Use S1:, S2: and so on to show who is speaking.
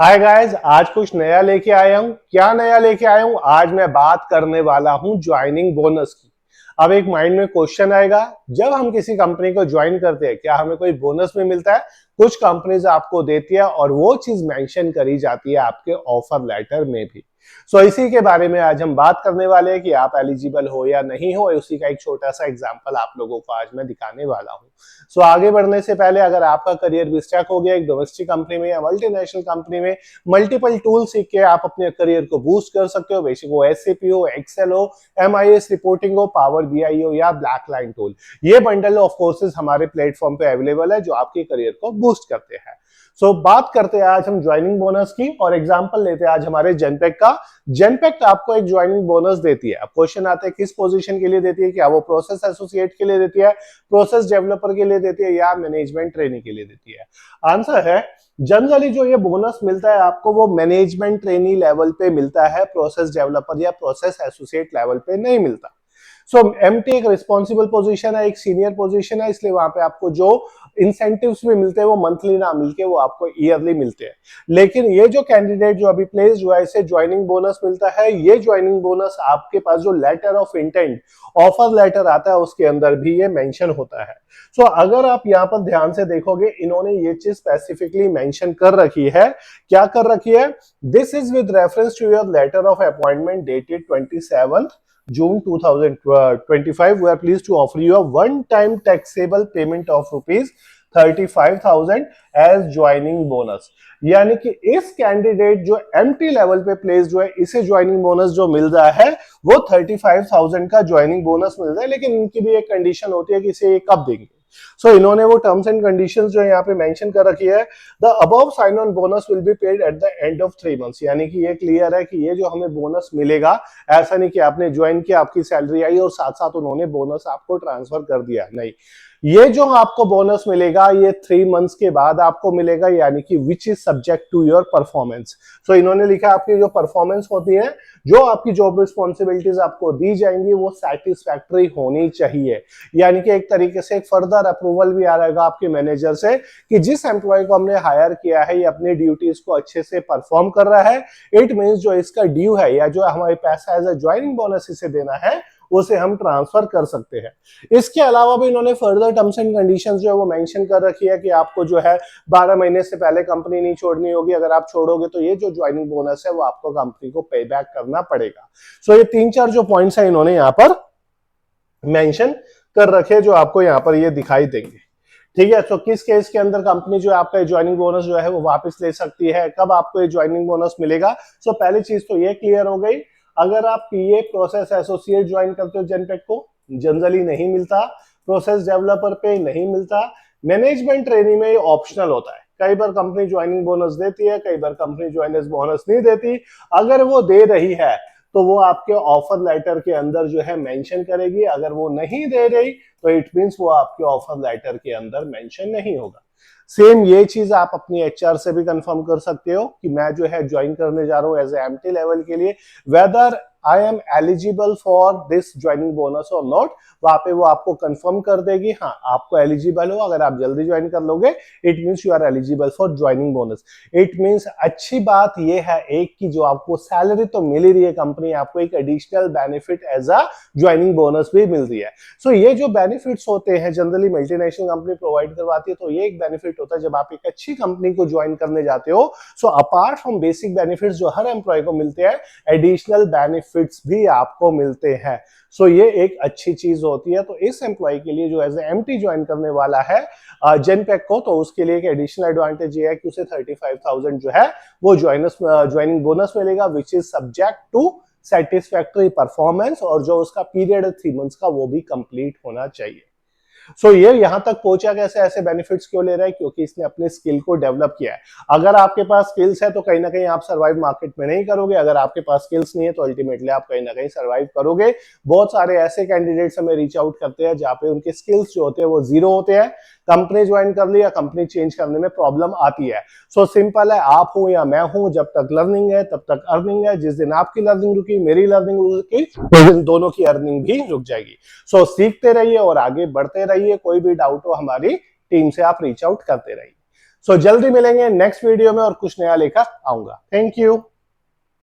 S1: Hi guys, आज कुछ नया लेके आया हूँ। क्या नया लेके आया हूँ? आज मैं बात करने वाला हूँ ज्वाइनिंग बोनस की। अब एक माइंड में क्वेश्चन आएगा, जब हम किसी कंपनी को ज्वाइन करते हैं क्या हमें कोई बोनस में मिलता है? कुछ कंपनीज आपको देती है और वो चीज मेंशन करी जाती है आपके ऑफर लेटर में भी। इसी के बारे में आज हम बात करने वाले हैं कि आप एलिजिबल हो या नहीं हो। उसी का एक छोटा सा एग्जांपल आप लोगों को आज मैं दिखाने वाला हूँ। आगे बढ़ने से पहले अगर आपका करियर भी स्टक हो गया एक डोमेस्टिक कंपनी में या मल्टीनेशनल कंपनी में, मल्टीपल टूल सीख के आप अपने करियर को बूस्ट कर सकते हो। बेसिक वो एसएपी हो, एक्सेल हो, एमआईएस रिपोर्टिंग हो, पावर बीआई हो या ब्लैक लाइन टूल, ये बंडल ऑफ कोर्सेज हमारे प्लेटफॉर्म पे अवेलेबल है जो आपके करियर को बूस्ट करते हैं। बात करते हैं आज हम ज्वाइनिंग बोनस की और एग्जांपल लेते हैं आज हमारे जेनपेक का। जेनपेक आपको एक ज्वाइनिंग बोनस देती है। अब क्वेश्चन आते हैं किस पोजीशन के लिए देती है? क्या वो प्रोसेस एसोसिएट के लिए देती है, प्रोसेस डेवलपर के लिए देती है या मैनेजमेंट ट्रेनी के लिए देती है? आंसर है जनरली जो ये बोनस मिलता है आपको वो मैनेजमेंट ट्रेनी लेवल पे मिलता है, प्रोसेस डेवलपर या प्रोसेस एसोसिएट लेवल पे नहीं मिलता। एमटी एक रिस्पॉन्सिबल पोजीशन है, एक सीनियर पोजीशन है, इसलिए वहां पे आपको जो इंसेंटिव्स भी मिलते हैं वो मंथली ना मिलके वो आपको ईयरली मिलते हैं। लेकिन ये जो कैंडिडेट जो अभी प्लेस हुआ है इसे ज्वाइनिंग बोनस मिलता है। ये ज्वाइनिंग बोनस आपके पास जो letter of intent, offer letter आता है उसके अंदर भी ये मेंशन होता है। अगर आप यहाँ पर ध्यान से देखोगे इन्होंने ये चीज स्पेसिफिकली मेंशन कर रखी है। क्या कर रखी है? This is with reference to your letter of appointment dated 27 June 2025, we are pleased to offer you a one-time taxable payment of rupees 35,000 as joining bonus। यानी कि इस कैंडिडेट जो एमटी लेवल पे प्लेस्ड हुआ है इसे ज्वाइनिंग बोनस जो मिल रहा है वो 35,000 का ज्वाइनिंग बोनस मिल रहा है। लेकिन इनकी भी एक कंडीशन होती है कि इसे ये कब देंगे। इन्होंने वो टर्म्स एंड कंडीशंस जो यहाँ पे मेंशन कर रखी है, the above sign on bonus will be paid at the end of 3 months. यानी कि ये क्लियर है कि ये जो हमें बोनस मिलेगा, ऐसा नहीं कि आपने ज्वाइन किया आपकी सैलरी आई और साथ साथ उन्होंने बोनस आपको ट्रांसफर कर दिया, नहीं। ये जो आपको बोनस मिलेगा ये 3 मंथ्स के बाद आपको मिलेगा, यानी कि which is subject to your performance. इन्होंने लिखा आपकी जो परफॉर्मेंस होती है, जो आपकी जॉब रिस्पॉन्सिबिलिटीज आपको दी जाएंगी वो सेटिस्फैक्टरी होनी चाहिए। यानी कि एक तरीके से एक फर्दर अप्रूवल भी आ जाएगा आपके मैनेजर से कि जिस एम्प्लॉय को हमने हायर किया है ये अपनी ड्यूटीज को अच्छे से परफॉर्म कर रहा है। इट मींस जो इसका ड्यू है या जो हमारे पैसा एज अ ज्वाइनिंग बोनस इसे देना है उसे हम ट्रांसफर कर सकते हैं। इसके अलावा भी इन्होंने फर्दर टर्म्स एंड कंडीशंस जो है वो मेंशन कर रखी है कि आपको जो है 12 महीने से पहले कंपनी नहीं छोड़नी होगी। अगर आप छोड़ोगे तो ये जो ज्वाइनिंग बोनस है वो आपको कंपनी को पे बैक करना पड़ेगा। ये 3-4 जो पॉइंट्स है इन्होंने यहाँ पर मेंशन कर रखे जो आपको यहाँ पर ये दिखाई देंगे। ठीक है, किस केस के अंदर कंपनी जो आपका ज्वाइनिंग बोनस जो है वो वापस ले सकती है, कब आपको ये ज्वाइनिंग बोनस मिलेगा। पहली चीज तो ये क्लियर हो गई। अगर आप पीए प्रोसेस एसोसिएट ज्वाइन करते हो जेनपेक को, जनरली नहीं मिलता, प्रोसेस डेवलपर पे नहीं मिलता, मैनेजमेंट ट्रेनिंग में ये ऑप्शनल होता है। कई बार कंपनी ज्वाइनिंग बोनस देती है, कई बार कंपनी ज्वाइनर्स बोनस नहीं देती। अगर वो दे रही है तो वो आपके ऑफर लेटर के अंदर जो है मेंशन करेगी। अगर वो नहीं दे रही तो इट मींस वो आपके ऑफर लेटर के अंदर मेंशन नहीं होगा। सेम ये चीज आप अपनी एचआर से भी कंफर्म कर सकते हो कि मैं जो है ज्वाइन करने जा रहा हूं एज एमटी लेवल के लिए, whether I am eligible for this joining bonus और नॉट। वहां पे वो आपको कंफर्म कर देगी हाँ आपको एलिजिबल हो। अगर आप जल्दी ज्वाइन कर लोगे it means you are eligible for joining bonus. It means अच्छी बात ये है एक कि जो आपको सैलरी तो मिल ही रही है, कंपनी आपको एक additional benefit as a joining bonus भी मिल रही है। ये जो बेनिफिट्स होते हैं जनरली मल्टीनेशनल कंपनी प्रोवाइड करवाती है। तो ये एक बेनिफिट होता है जब आप एक अच्छी कंपनी को ज्वाइन करने जाते हो। अपार्ट फ्रॉम बेसिक बेनिफिट्स जो हर एम्प्लॉय को मिलते हैं, एडिशनल बेनिफिट्स भी आपको मिलते हैं। ये एक अच्छी चीज होती है। तो इस एम्प्लॉय के लिए जो एज एमटी ज्वाइन करने वाला है जेनपेक को, तो उसके लिए एक एडिशनल एडवांटेज ये है कि उसे 35,000 जो है वो ज्वाइनिंग बोनस मिलेगा, which is subject to satisfactory performance, और जो उसका पीरियड है 3 मंथ्स का वो भी कंप्लीट होना चाहिए। ये यहां तक पहुंचा कैसे, ऐसे बेनिफिट्स क्यों ले रहा है? क्योंकि इसने अपने स्किल को डेवलप किया है। अगर आपके पास स्किल्स है तो कहीं ना कहीं आप सर्वाइव मार्केट में नहीं करोगे। अगर आपके पास स्किल्स नहीं है तो अल्टीमेटली आप कहीं ना कहीं सर्वाइव करोगे। बहुत सारे ऐसे कैंडिडेट्स हमें रीच आउट करते हैं जहां पे उनके स्किल्स जो होते हैं वो जीरो होते हैं। कंपनी ज्वाइन कर ली या कंपनी चेंज करने में प्रॉब्लम आती है। सिंपल है, आप हो या मैं हूं, जब तक लर्निंग है तब तक अर्निंग है। जिस दिन आपकी लर्निंग रुकी, मेरी लर्निंग रुकी, उस दिन दोनों की अर्निंग भी रुक जाएगी। सीखते रहिए और आगे बढ़ते रहिए। कोई भी डाउट हो हमारी टीम से आप रीच आउट करते रहिए। सो जल्दी मिलेंगे नेक्स्ट वीडियो में और कुछ नया लेकर आऊंगा। Thank you.